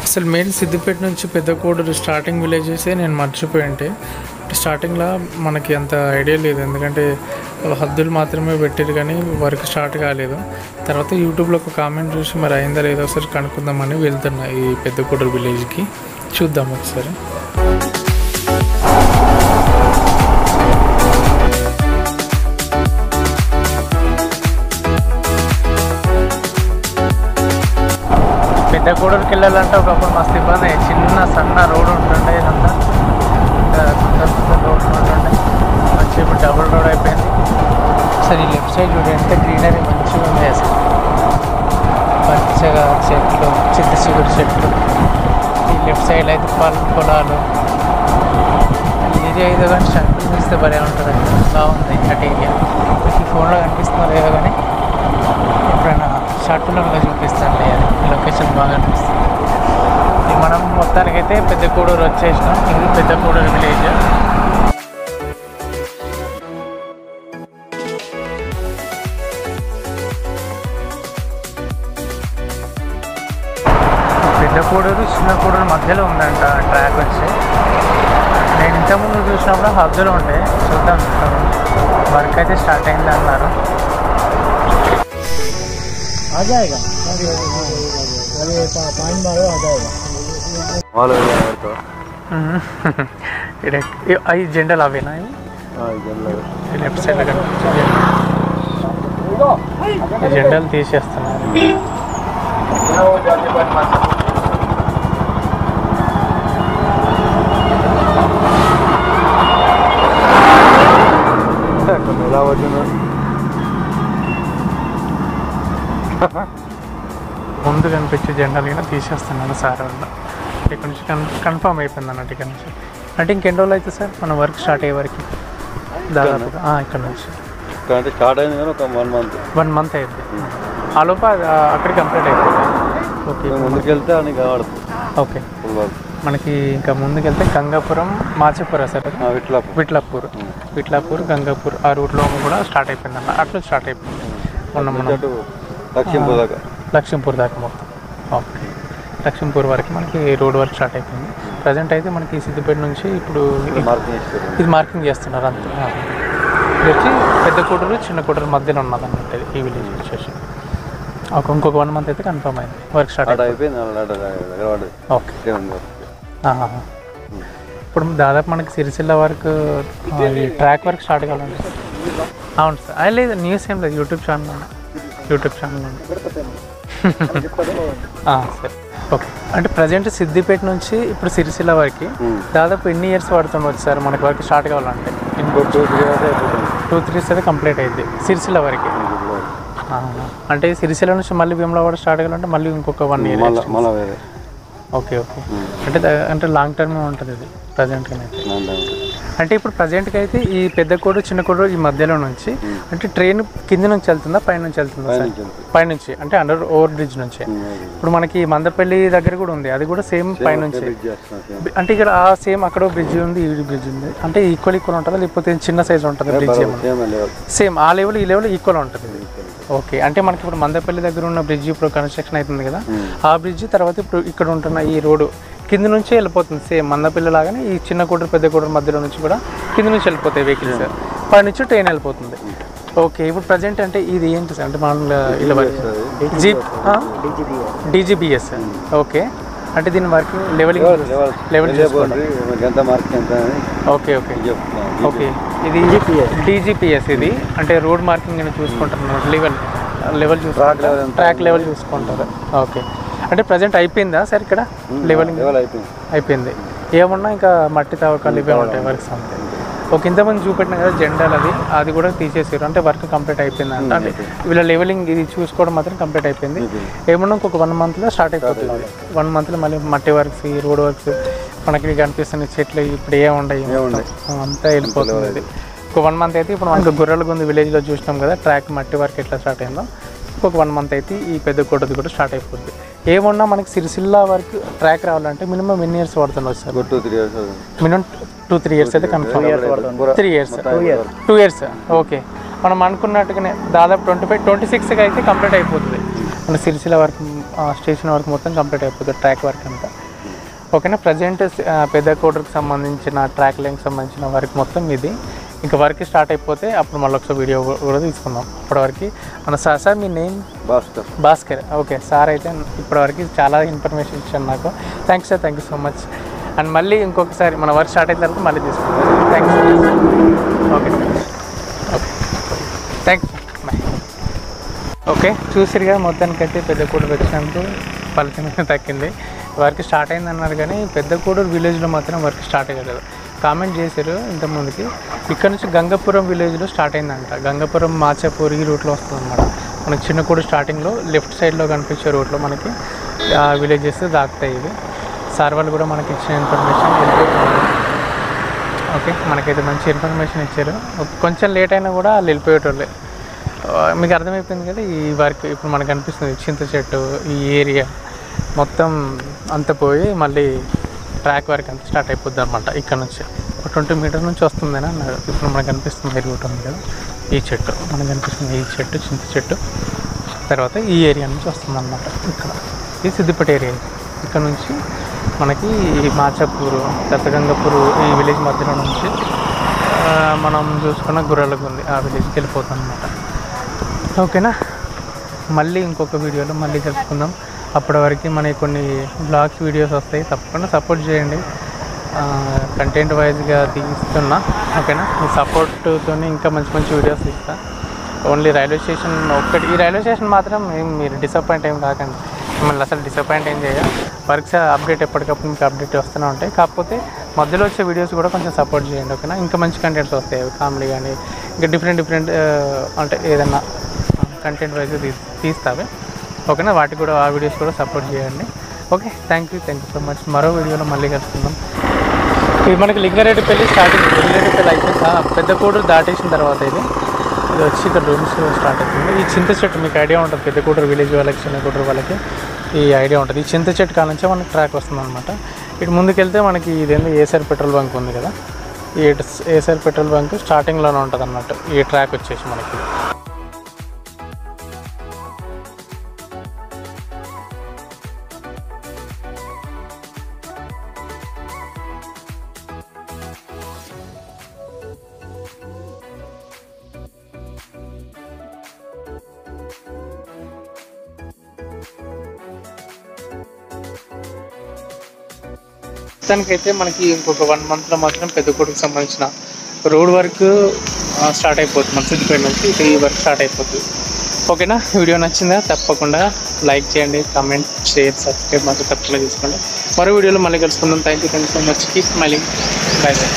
అసలు మెయిన్ సిద్దిపేట నుంచి పెద్ద కోడూరు స్టార్టింగ్ విలేజెసే నేను మర్చిపోయింటే స్టార్టింగ్లో మనకి అంత ఐడియా లేదు, ఎందుకంటే హద్దులు మాత్రమే పెట్టారు కానీ వర్క్ స్టార్ట్ కాలేదు. తర్వాత యూట్యూబ్లో ఒక కామెంట్ చూసి మరి అయిందా లేదో ఒకసారి కనుక్కుందామని వెళ్తున్నా ఈ పెద్ద కోడూరు విలేజ్కి. చూద్దాం ఒకసారి. పెద్ద కోడూరుకి వెళ్ళాలంటే ఒకప్పుడు మస్తు ఇబ్బంది, చిన్న సన్న రోడ్ ఉంటుండే, ఇదంతా రోడ్ ఉంటుండే. మంచి ఇప్పుడు డబుల్ రోడ్ అయిపోయింది. అసలు ఈ లెఫ్ట్ సైడ్ చూడండి ఎంత గ్రీనరీ మంచిగా ఉంది, అసలు పచ్చగా చెట్లు, చింత చిగురు చెట్లు. ఈ లెఫ్ట్ సైడ్ అయితే పొలాలు. ఏరియా ఏదో కానీ షర్ట్లు చూస్తే భలే ఉంటుంది, బాగుంది అటు ఏరియా. ఈ ఫోన్లో కనిపిస్తుందో లేదో కానీ ఎప్పుడైనా షర్టులో కూడా చూపిస్తాను లేదు, లొకేషన్ బాగా అనిపిస్తుంది. మనం మొత్తానికైతే పెద్ద కోడూరు వచ్చేసినాం. ఇది పెద్ద కోడూరు విలేజ్. పెద్ద కోడూరు చిన్న కోడూరు మధ్యలో ఉందంట ట్రాక్ వచ్చి. నేను ఇంతకుముందు చూసినప్పుడు హద్దులో ఉండే, చూద్దాం. వర్క్ అయితే స్టార్ట్ అయింది అన్నారు. आ जाएगा अरे पानी मारो आ जाएगा అవి జెండలు అవేనా? లెఫ్ట్ సైడ్ జెండాలు తీసేస్తున్నారు. ఎలా వచ్చిందో ముందు కనిపించే జెండాలు కూడా తీసేస్తున్నాను సార్ వల్ల. ఇక్కడ నుంచి కన్ఫర్మ్ అయిపోయింది అన్నట్టు. ఇక్కడ నుంచి అంటే ఇంకెన్ని రోజులు అయితే సార్ మన వర్క్ స్టార్ట్ అయ్యే వరకు? దాదాపుగా ఇక్కడ నుంచి స్టార్ట్ అయింది కానీ ఒక 1 month అయింది. ఆ లోప అక్కడికి కంప్లీట్ అయిపోయింది. ఓకే, ముందుకెళ్తే అని కావడుతుంది. ఓకే, మనకి ఇంకా ముందుకెళ్తే గంగాపురం, మాచపురం సార్, విట్లాపూర్, గంగాపూర్ ఆ రూట్లో కూడా స్టార్ట్ అయిపోయింది అన్న. అట్లా స్టార్ట్ అయిపోయింది లక్ష్మీపూర్ దాకా మొత్తం. ఓకే, లక్ష్మీపూర్ వరకు మనకి రోడ్ వర్క్ స్టార్ట్ అయిపోయింది. ప్రజెంట్ అయితే మనకి సిద్దిపేట నుంచి ఇప్పుడు ఇది మార్కింగ్ చేస్తున్నారు అంతే. ఇది వచ్చి పెద్ద కోడూరు చిన్న కోడూరు మధ్యలో ఉన్నది అన్నట్టు ఈ విలేజ్ వచ్చేసి. ఇంకొక 1 month అయితే కన్ఫర్మ్ అయింది, వర్క్ స్టార్ట్ అయిపోయింది. ఓకే, ఇప్పుడు దాదాపు మనకి సిరిసిల్ల వరకు ట్రాక్ వర్క్ స్టార్ట్ కావాలండి. అవును సార్, అది లేదు న్యూస్ ఏం లేదు, యూట్యూబ్ ఛానల్ ఉంది. సరే, ఓకే. అంటే ప్రజెంట్ సిద్దిపేట నుంచి ఇప్పుడు సిరిసిల్ల వరకు దాదాపు ఎన్ని ఇయర్స్ పడుతుండవచ్చు సార్ మనకి వర్క్ స్టార్ట్ కావాలంటే? 2-3 years అయితే కంప్లీట్ అయింది సిరిసిల్ల వరకు. అంటే సిరిసిల్ల నుంచి మళ్ళీ వేములవాడ స్టార్ట్ కావాలంటే మళ్ళీ ఇంకొక 1 year. ఓకే, అంటే లాంగ్ టర్మే ఉంటుంది ఇది ప్రజెంట్గా అయితే. అంటే ఇప్పుడు ప్రజెంట్కి అయితే ఈ పెద్ద కోడూరు చిన్న కోడూరు ఈ మధ్యలో నుంచి అంటే ట్రైన్ కింద నుంచి వెళ్తుందా పై నుంచి వెళ్తుందా సార్? పైనుంచి అంటే అండర్ ఓవర్ బ్రిడ్జ్ నుంచి. ఇప్పుడు మనకి మందపల్లి దగ్గర కూడా ఉంది, అది కూడా సేమ్ పైనుంచి. అంటే ఇక్కడ ఆ సేమ్ అక్కడ బ్రిడ్జ్ ఉంది, ఈ బ్రిడ్జ్ ఉంది. అంటే ఈక్వల్ ఉంటుందా లేకపోతే చిన్న సైజ్ ఉంటుంది బ్రిడ్జ్? సేమ్ ఆ లెవెల్ ఈ లెవెల్ ఈక్వల్ ఉంటుంది. ఓకే, అంటే మనకి ఇప్పుడు మందపల్లి దగ్గర ఉన్న బ్రిడ్జ్ ఇప్పుడు కన్స్ట్రక్షన్ అవుతుంది కదా, ఆ బ్రిడ్జ్ తర్వాత ఇప్పుడు ఇక్కడ ఉంటున్న ఈ రోడ్డు కింద నుంచి వెళ్ళిపోతుంది. సేమ్ మందపల్లి లాగానే ఈ చిన్న కోడూరు పెద్ద కోడూరు మధ్యలో నుంచి కూడా కింద నుంచి వెళ్ళిపోతాయి వెహికల్స్, పై నుంచి ట్రైన్ వెళ్ళిపోతుంది. ఓకే, ఇప్పుడు ప్రజెంట్ అంటే ఇది ఏంటి సార్? అంటే మామూలుగా ఇలా DGBS. ఓకే, అంటే దీని వర్కింగ్ లెవెల్ చేసుకోండి. ఓకే, ఇది DGPS. ఇది అంటే రోడ్ మార్కింగ్ అని చూసుకుంటున్నారు, లెవెల్ ట్రాక్ లెవెల్ చూసుకుంటారు. ఓకే, అంటే ప్రజెంట్ అయిపోయిందా సార్ ఇక్కడ లెవెలింగ్? అయిపోయింది. ఏమన్నా ఇంకా మట్టి తవ్వకాలు ఇవే ఉంటాయి వర్క్స్ అంతే. ఓకే, ఇంతమంది చూపెట్టిన కదా జెండాలు, అది కూడా తీసేసారు. అంటే వర్క్ కంప్లీట్ అయిపోయింది అంట. అంటే వీళ్ళ లెవెలింగ్ ఇది చూసుకోవడం మాత్రం కంప్లీట్ అయిపోయింది. ఏమన్నా ఇంకొక 1 monthలో స్టార్ట్ అయిపోతుంది. 1 monthలో మళ్ళీ మట్టి వర్క్స్, ఈ రోడ్ వర్క్స్, మనకి కనిపిస్తున్న చెట్లు ఇప్పుడు ఉండవు, అంతా వెళ్ళిపోతుంది. ఒక 1 month అయితే ఇప్పుడు మనకు గొర్రెలగుంది విలేజ్లో చూసినాం కదా ట్రాక్ మట్టి వర్క్ ఎట్లా స్టార్ట్ అయిందో, ఇంకొక 1 month అయితే ఈ పెద్ద కోటది కూడా స్టార్ట్ అయిపోతుంది. ఏమన్నా మనకి సిరిసిల్ల వరకు ట్రాక్ రావాలంటే మినిమం ఎన్ని ఇయర్స్ పడుతుంది సార్? మినిమం 2-3 years అయితే కన్ఫర్మ్. 2 years. ఓకే, మనం అనుకున్నట్టుగానే దాదాపు 25-26కి అయితే కంప్లీట్ అయిపోతుంది మన సిరిసిల్ల వరకు స్టేషన్ వర్క్ మొత్తం కంప్లీట్ అయిపోతుంది, ట్రాక్ వర్క్ అంతా. ఓకేనా. ప్రజెంట్ పెద్ద కోటర్కి సంబంధించిన ట్రాక్ లైన్కి సంబంధించిన వర్క్ మొత్తం ఇది. ఇంకా వర్క్ స్టార్ట్ అయిపోతే అప్పుడు మళ్ళీ ఒకసారి వీడియో కూడా తీసుకుందాం. ఇప్పటివరకు మన సార్ మీ నేమ్ భాస్కర్. ఓకే సార్ అయితే ఇప్పటివరకు చాలా ఇన్ఫర్మేషన్ ఇచ్చాను నాకు. Thanks sir, thank you so much. And మళ్ళీ ఇంకొకసారి మన వర్క్ స్టార్ట్ అయిన తర్వాత మళ్ళీ తీసుకుంటాం. Thanks sir. Okay okay thanks bye. Okay చూసిరుగా మొత్తానికైతే పెద్ద కోటూరు వచ్చినందుకు ఫలితం తగ్గింది. వర్క్ స్టార్ట్ అయింది అన్నారు కానీ పెద్ద కోటూరు విలేజ్లో మాత్రం వర్క్ స్టార్ట్ అయ్యలేదు. కామెంట్ చేశారు ఇంతకుముందుకి. ఇక్కడ నుంచి గంగపురం విలేజ్లో స్టార్ట్ అయిందంట. గంగపురం మాచాపూర్ ఈ రూట్లో వస్తుంది అన్నమాట. మనకి చిన్న కోటూరు స్టార్టింగ్లో లెఫ్ట్ సైడ్లో కనిపించే రూట్లో మనకి విలేజెస్ దాకుతాయి. ఇవి సార్ వాళ్ళు కూడా మనకి ఇచ్చిన ఇన్ఫర్మేషన్ వెళ్ళిపోతున్నారు. ఓకే మనకైతే మంచి ఇన్ఫర్మేషన్ ఇచ్చారు. కొంచెం లేట్ అయినా కూడా వాళ్ళు వెళ్ళిపోయేటోళ్ళే. మీకు అర్థమైపోయింది కదా ఈ వర్క్. ఇప్పుడు మనకు అనిపిస్తుంది చింత చెట్టు ఈ ఏరియా మొత్తం అంత పోయి మళ్ళీ ట్రాక్ వర్క్ అంతా స్టార్ట్ అయిపోద్ది అనమాట. ఇక్కడ నుంచి ఒక 20 మీటర్ నుంచి వస్తుందని అన్నారు. ఇప్పుడు మనకు అనిపిస్తుంది ఎరుగుట ఉంది కదా ఈ చెట్టు, మనకు అనిపిస్తుంది ఈ చెట్టు చింత చెట్టు తర్వాత ఈ ఏరియా నుంచి వస్తుంది అనమాట. ఇక్కడ ఈ సిద్దిపేట ఏరియా. ఇక్కడ నుంచి మనకి మాచాపూరు దత్తగంగపూరు ఈ విలేజ్ మధ్యలో నుంచి మనం చూసుకున్న గుర్రాలకు ఉంది ఆ విలేజ్కి వెళ్ళిపోతాం అనమాట. ఓకేనా. మళ్ళీ ఇంకొక వీడియోలో మళ్ళీ కలుసుకుందాం. అప్పటి వరకు మనకి కొన్ని బ్లాగ్స్ వీడియోస్ వస్తాయి, తప్పకుండా సపోర్ట్ చేయండి. కంటెంట్ వైజ్గా తీస్తున్నా. ఓకేనా. మీ సపోర్ట్తో ఇంకా మంచి మంచి వీడియోస్ తీస్తా. ఓన్లీ రైల్వే స్టేషన్ ఒక్కటి, ఈ రైల్వే స్టేషన్ మాత్రం మీరు డిసప్పాయింట్ ఏం కాకండి. మిమ్మల్ని అసలు డిసప్పాయింట్ ఏం చేయాలి. వర్క్స్ అప్డేట్ ఎప్పటికప్పుడు మీకు అప్డేట్ వస్తూనే ఉంటాయి. కాకపోతే మధ్యలో వచ్చే వీడియోస్ కూడా కొంచెం సపోర్ట్ చేయండి. ఓకేనా. ఇంకా మంచి కంటెంట్స్ వస్తాయి, కామెడీ కానీ ఇంకా డిఫరెంట్ అంటే ఏదన్నా కంటెంట్ వైజ్ తీస్తావే. ఓకేనా. వాటికి కూడా ఆ వీడియోస్ కూడా సపోర్ట్ చేయండి. Okay thank you so much. మరో వీడియోలో మళ్ళీ కలుసుకుందాం. ఇది మనకి లింగారెడ్డిపల్లి స్టార్టింగ్. లింగారెడ్డిపల్లి అయిపోయింది పెద్ద కోటూరు దాటేసిన తర్వాత ఇది వచ్చి ఇక్కడ రూమ్స్ స్టార్ట్ అవుతుంది. ఈ చింత చెట్టు మీకు ఐడియా ఉంటుంది, పెద్ద కోటూరు విలేజ్ వాళ్ళకి చిన్న కోటూరు వాళ్ళకి ఈ ఐడియా ఉంటుంది. ఈ చింత చెట్టు కాడ నుంచే మనకి ట్రాక్ వస్తుంది అనమాట. ఇటు ముందుకెళ్తే మనకి ఇదేంటి ఏసర్ పెట్రోల్ బంక్ ఉంది కదా, ఈ ఏసర్ పెట్రోల్ బంక్ స్టార్టింగ్లోనే ఉంటుంది అన్నట్టు ఈ ట్రాక్ వచ్చేసి మనకి. ప్రస్తుతానికైతే మనకి ఇంకొక 1 monthలో మాత్రం పెద్ద కోటూరుకి సంబంధించిన రోడ్ వర్క్ స్టార్ట్ అయిపోతుంది. మన సిద్దిపేట నుంచి ఈ వర్క్ స్టార్ట్ అయిపోతుంది. ఓకేనా. వీడియో నచ్చిందా తప్పకుండా లైక్ చేయండి, కామెంట్, షేర్, సబ్స్క్రైబ్ మాత్రం తప్పకుండా చేసుకోండి. మరో వీడియోలో మళ్ళీ కలుసుకుందాం. Thank you so much. Keep smiling. By by.